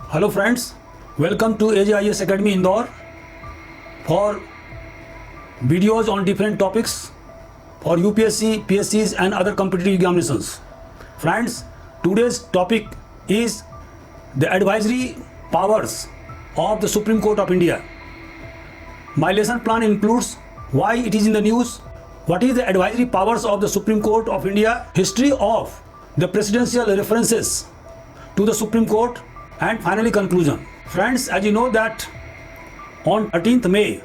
Hello friends, welcome to AJIS Academy Indore for videos on different topics for UPSC, PSCs and other competitive examinations. Friends, today's topic is the advisory powers of the Supreme Court of India. My lesson plan includes why it is in the news, what is the advisory powers of the Supreme Court of India, history of the presidential references to the Supreme Court, and finally conclusion. Friends, as you know that on 13th May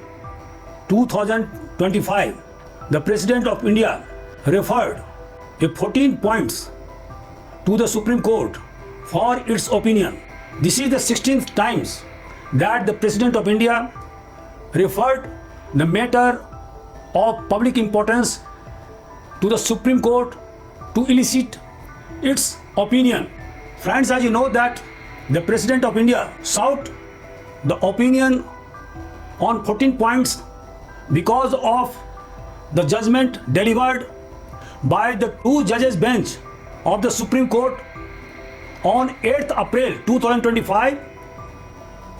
2025, the President of India referred 14 points to the Supreme Court for its opinion. This is the 16th times that the President of India referred the matter of public importance to the Supreme Court to elicit its opinion. Friends, as you know that the President of India sought the opinion on 14 points because of the judgment delivered by the two judges bench of the Supreme Court on 8th April 2025,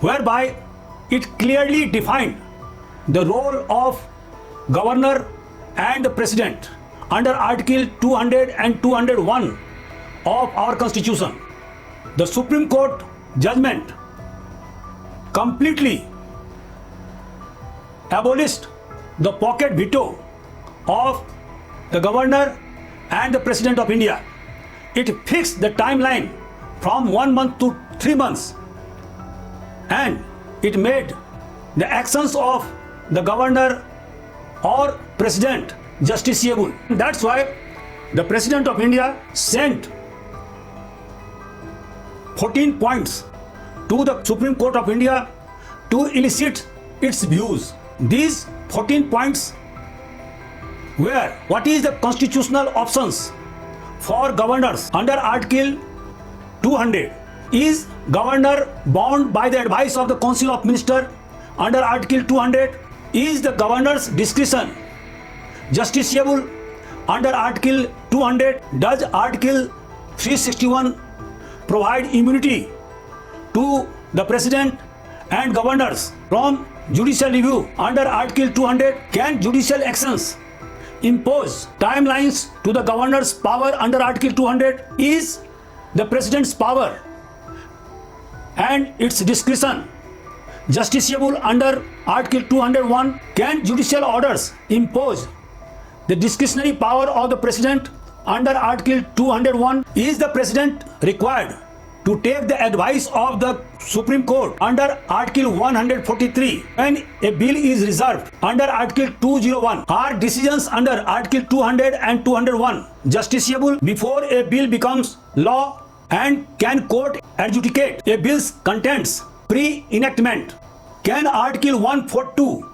whereby it clearly defined the role of Governor and the President under Article 200 and 201 of our Constitution. The Supreme Court judgment completely abolished the pocket veto of the Governor and the President of India. It fixed the timeline from 1 month to 3 months, and it made the actions of the Governor or President justiciable. That's why the President of India sent 14 points to the Supreme Court of India to elicit its views. These 14 points were: what is the constitutional options for governors under Article 200? Is governor bound by the advice of the Council of Ministers under Article 200? Is the governor's discretion justiciable under Article 200? Does Article 361 provide immunity to the President and governors from judicial review under Article 200? Can judicial actions impose timelines to the governor's power under Article 200? Is the President's power and its discretion justiciable under Article 201? Can judicial orders impose the discretionary power of the President under Article 201? Is the President required to take the advice of the Supreme Court under Article 143 when a bill is reserved under Article 201? Are decisions under Article 200 and 201 justiciable before a bill becomes law? And can court adjudicate a bill's contents pre-enactment? Can Article 142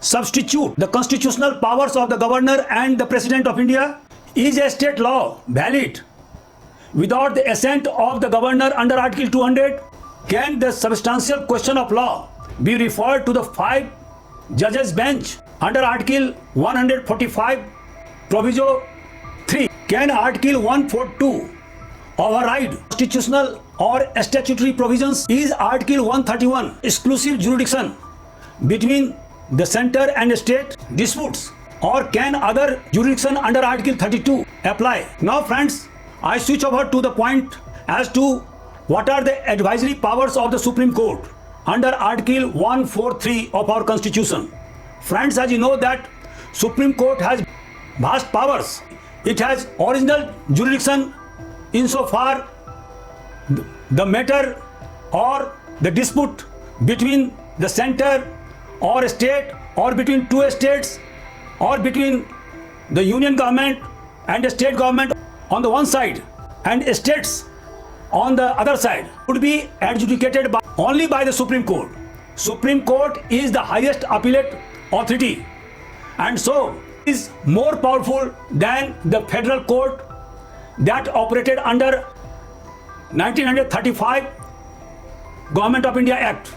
substitute the constitutional powers of the Governor and the President of India? Is a state law valid without the assent of the Governor under Article 200? Can the substantial question of law be referred to the 5 judges bench under Article 145 Proviso 3? Can Article 142 override constitutional or statutory provisions? Is Article 131 exclusive jurisdiction between the center and state disputes, or can other jurisdiction under Article 32 apply? Now friends, I switch over to the point as to what are the advisory powers of the Supreme Court under Article 143 of our Constitution. Friends, as you know that Supreme Court has vast powers. It has original jurisdiction insofar the matter or the dispute between the center or state, or between two states, or between the union government and the state government on the one side and states on the other side, would be adjudicated only by the Supreme Court. Supreme Court is the highest appellate authority, and so is more powerful than the federal court that operated under 1935 Government of India Act,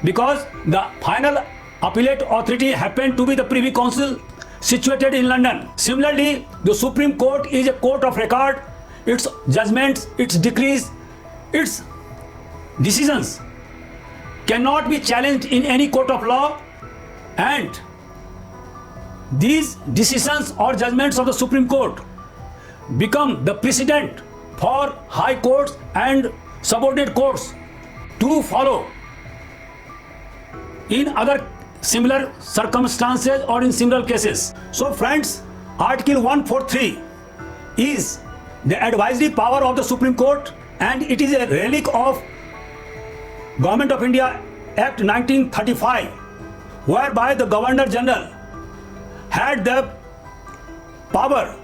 because the final appellate authority happened to be the Privy Council situated in London. Similarly, the Supreme Court is a court of record. Its judgments, its decrees, its decisions cannot be challenged in any court of law, and these decisions or judgments of the Supreme Court become the precedent for high courts and subordinate courts to follow in other similar circumstances or in similar cases. So friends, Article 143 is the advisory power of the Supreme Court, and it is a relic of Government of India Act 1935, whereby the Governor General had the power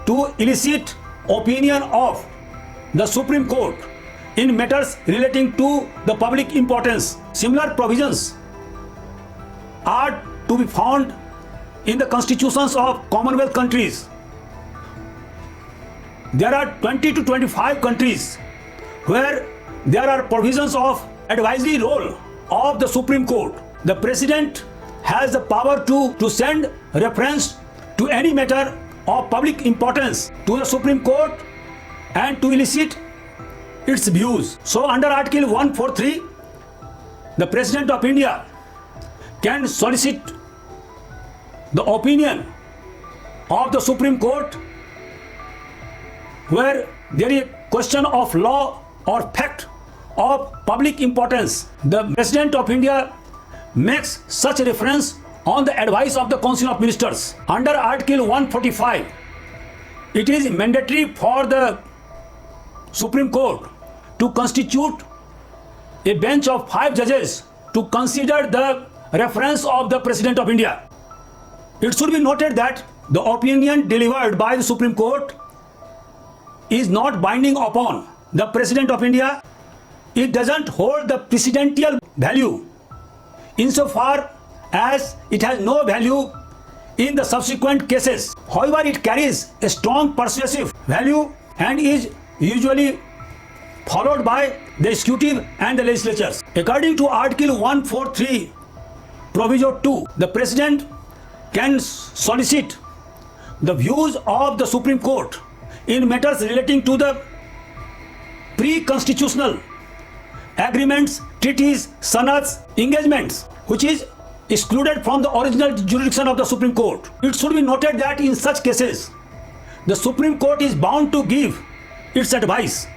to elicit opinion of the Supreme Court in matters relating to the public importance. Similar provisions are to be found in the constitutions of Commonwealth countries. There are 20 to 25 countries where there are provisions of advisory role of the Supreme Court. The President has the power to send reference to any matter of public importance to the Supreme Court and to elicit its views. So under Article 143, the President of India can solicit the opinion of the Supreme Court where there is a question of law or fact of public importance. The President of India makes such a reference on the advice of the Council of Ministers. Under Article 145, it is mandatory for the Supreme Court to constitute a bench of 5 judges to consider the reference of the President of India. It should be noted that the opinion delivered by the Supreme Court is not binding upon the President of India. It doesn't hold the precedential value insofar as it has no value in the subsequent cases. However, it carries a strong persuasive value and is usually followed by the executive and the legislatures. According to Article 143, Proviso 2, the President can solicit the views of the Supreme Court in matters relating to the pre-constitutional agreements, treaties, sanats, engagements, which is excluded from the original jurisdiction of the Supreme Court. It should be noted that in such cases, the Supreme Court is bound to give its advice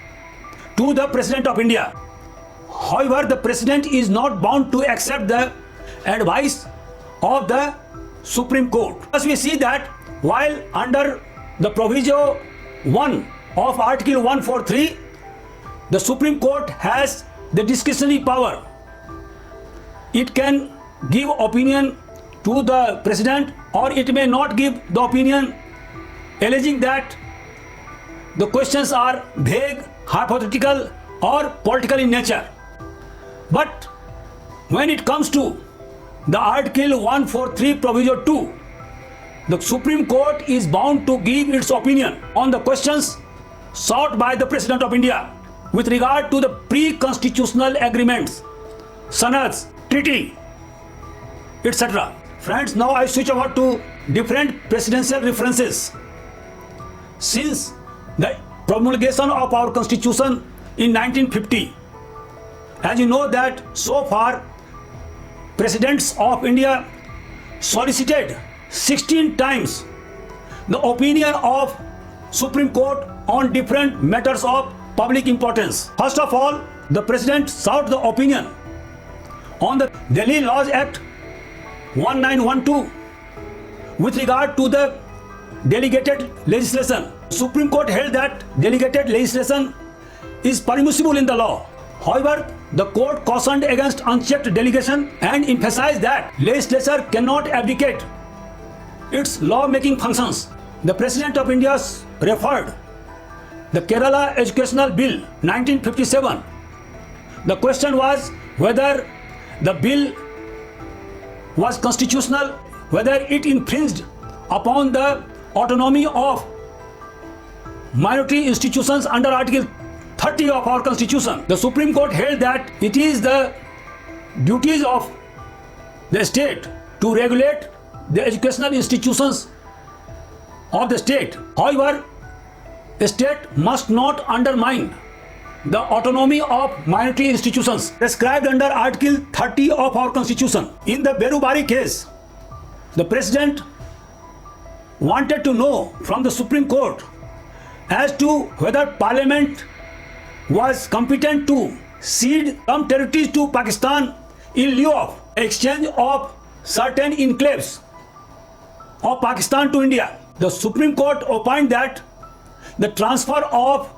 to the President of India. However, the President is not bound to accept the advice of the Supreme Court. As we see that while under the Proviso 1 of Article 143, the Supreme Court has the discretionary power. It can give opinion to the President, or it may not give the opinion, alleging that the questions are vague, hypothetical, or political in nature. But when it comes to the Article 143 Proviso 2, the Supreme Court is bound to give its opinion on the questions sought by the President of India with regard to the pre-constitutional agreements, sanats, treaty, etc. Friends, now I switch over to different presidential references. Since the promulgation of our Constitution in 1950, as you know that so far Presidents of India solicited 16 times the opinion of Supreme Court on different matters of public importance. First of all, the President sought the opinion on the Delhi Laws Act 1912 with regard to the delegated legislation. Supreme Court held that delegated legislation is permissible in the law. However, the court cautioned against unchecked delegation and emphasized that legislature cannot abdicate its law-making functions. The President of India referred the Kerala Educational Bill 1957. The question was whether the bill was constitutional, whether it infringed upon the autonomy of minority institutions under Article 30 of our Constitution. The Supreme Court held that it is the duties of the state to regulate the educational institutions of the state. However, a state must not undermine the autonomy of minority institutions prescribed under Article 30 of our Constitution. In the Berubari case, the President wanted to know from the Supreme Court as to whether Parliament was competent to cede some territories to Pakistan in lieu of exchange of certain enclaves of Pakistan to India. The Supreme Court opined that the transfer of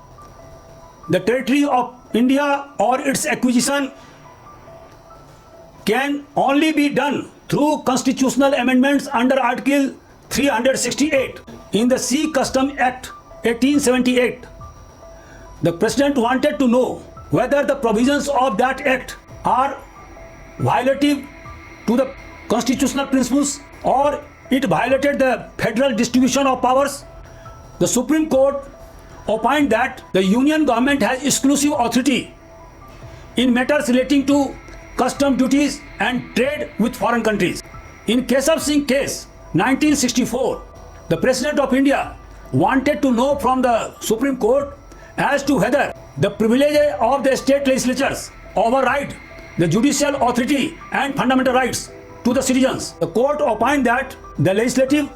the territory of India or its acquisition can only be done through constitutional amendments under Article 368 in the Sea Custom Act 1878. The President wanted to know whether the provisions of that act are violative to the constitutional principles or it violated the federal distribution of powers. The Supreme Court opined that the Union government has exclusive authority in matters relating to custom duties and trade with foreign countries. In Keshav Singh case, 1964, the President of India wanted to know from the Supreme Court as to whether the privileges of the state legislatures override the judicial authority and fundamental rights to the citizens. The court opined that the legislative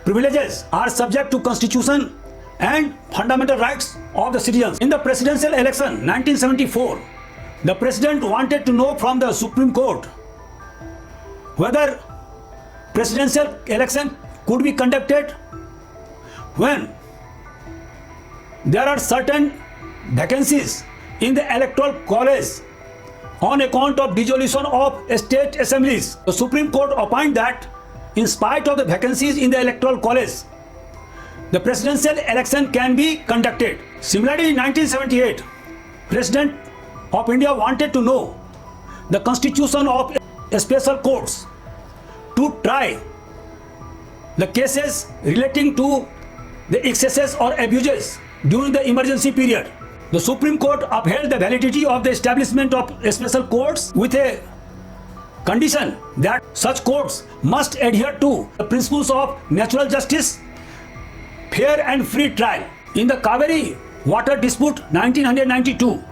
privileges are subject to constitution and fundamental rights of the citizens. In the presidential election 1974, the President wanted to know from the Supreme Court whether presidential election could be conducted when there are certain vacancies in the electoral college on account of dissolution of state assemblies. The Supreme Court opined that in spite of the vacancies in the electoral college, the presidential election can be conducted. Similarly, in 1978, President of India wanted to know the constitution of special courts to try the cases relating to the excesses or abuses during the emergency period. The Supreme Court upheld the validity of the establishment of special courts with a condition that such courts must adhere to the principles of natural justice, fair and free trial. In the Kaveri water dispute 1992,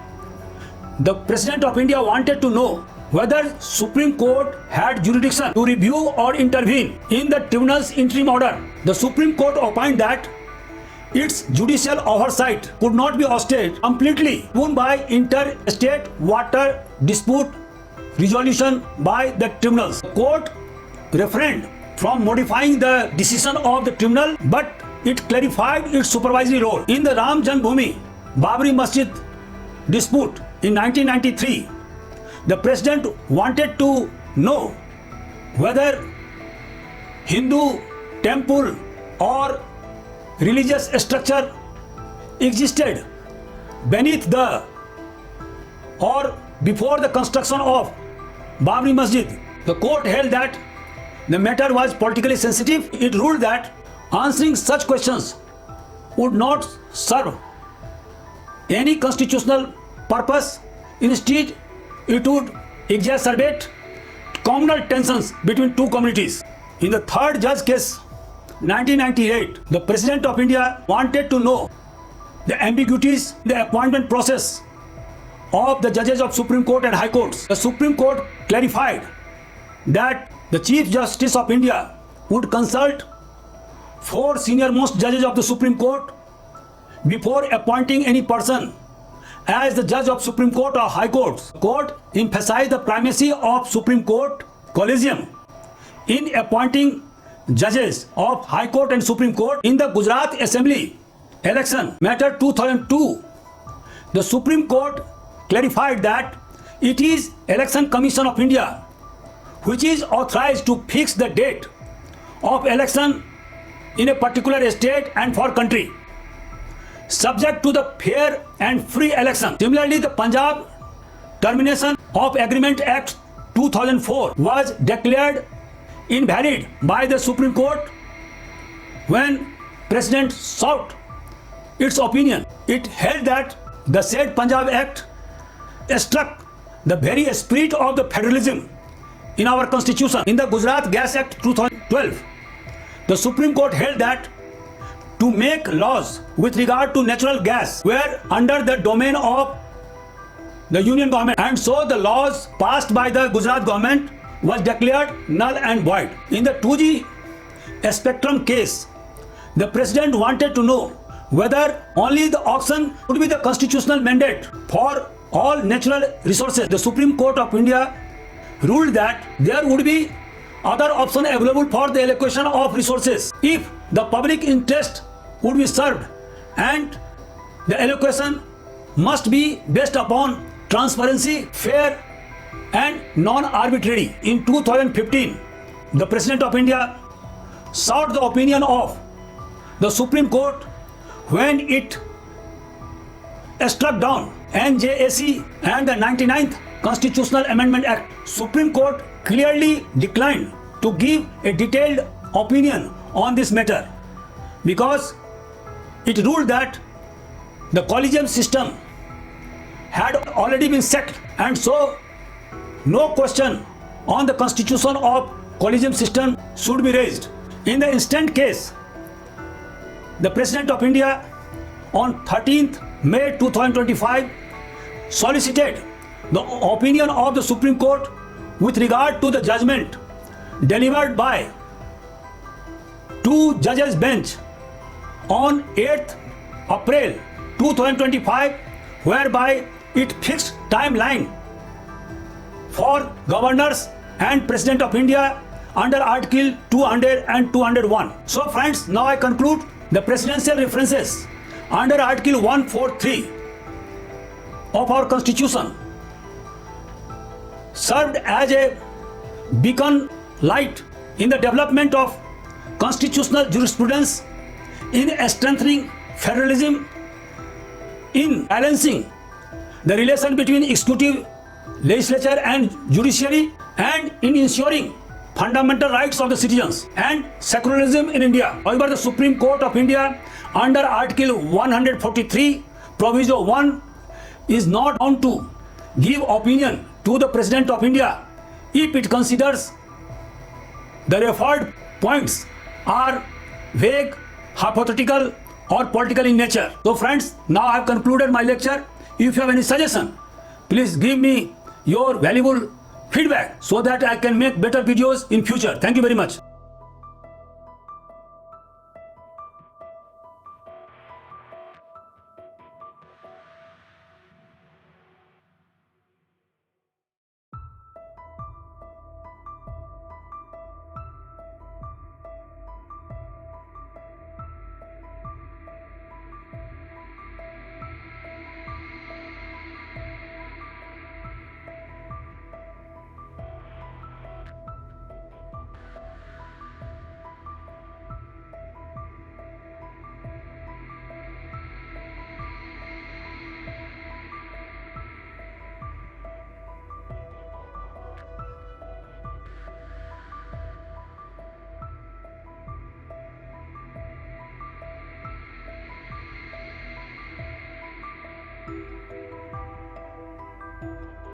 the President of India wanted to know whether Supreme Court had jurisdiction to review or intervene in the tribunal's interim order. The Supreme Court opined that its judicial oversight could not be ousted completely even by interstate water dispute resolution by the tribunals. The court refrained from modifying the decision of the tribunal, but it clarified its supervisory role. In the Ram Janmabhoomi Babri Masjid dispute in 1993, the President wanted to know whether Hindu temple or religious structure existed beneath the or before the construction of Babri Masjid. The court held that the matter was politically sensitive. It ruled that answering such questions would not serve any constitutional purpose. Instead, it would exacerbate communal tensions between two communities. In the third judge case, 1998, the President of India wanted to know the ambiguities in the appointment process of the judges of Supreme Court and High Courts. The Supreme Court clarified that the Chief Justice of India would consult 4 senior-most judges of the Supreme Court before appointing any person as the judge of Supreme Court or High Courts. The court emphasized the primacy of Supreme Court Collegium in appointing judges of High Court and Supreme Court. In the Gujarat Assembly election matter 2002, the Supreme Court clarified that it is Election Commission of India which is authorized to fix the date of election in a particular state and for country, subject to the fair and free election. Similarly, the Punjab Termination of Agreement Act 2004 was declared invalid by the Supreme Court when President sought its opinion. It held that the said Punjab Act struck the very spirit of the federalism in our constitution. In the Gujarat Gas Act 2012, the Supreme Court held that to make laws with regard to natural gas were under the domain of the union government, and so the laws passed by the Gujarat government was declared null and void. In the 2G spectrum case, the president wanted to know whether only the auction would be the constitutional mandate for all natural resources. The Supreme Court of India ruled that there would be other options available for the allocation of resources if the public interest would be served, and the allocation must be based upon transparency, fair and non-arbitrary. In 2015, the President of India sought the opinion of the Supreme Court when it struck down NJAC and the 99th Constitutional Amendment Act. Supreme Court clearly declined to give a detailed opinion on this matter because it ruled that the collegium system had already been set, and so no question on the constitution of collegium system should be raised. In the instant case, the President of India on 13th May 2025 solicited the opinion of the Supreme Court with regard to the judgment delivered by two judges bench on 8th April 2025, whereby it fixed timeline for governors and President of India under Article 200 and 201. So friends, now I conclude the presidential references under Article 143 of our Constitution served as a beacon light in the development of constitutional jurisprudence, in strengthening federalism, in balancing the relation between executive, legislature and judiciary, and in ensuring fundamental rights of the citizens and secularism in India. However, the Supreme Court of India under Article 143 Proviso 1 is not bound to give opinion to the President of India if it considers the referred points are vague, hypothetical or political in nature. So friends, now I have concluded my lecture. If you have any suggestion, please give me your valuable feedback so that I can make better videos in future. Thank you very much.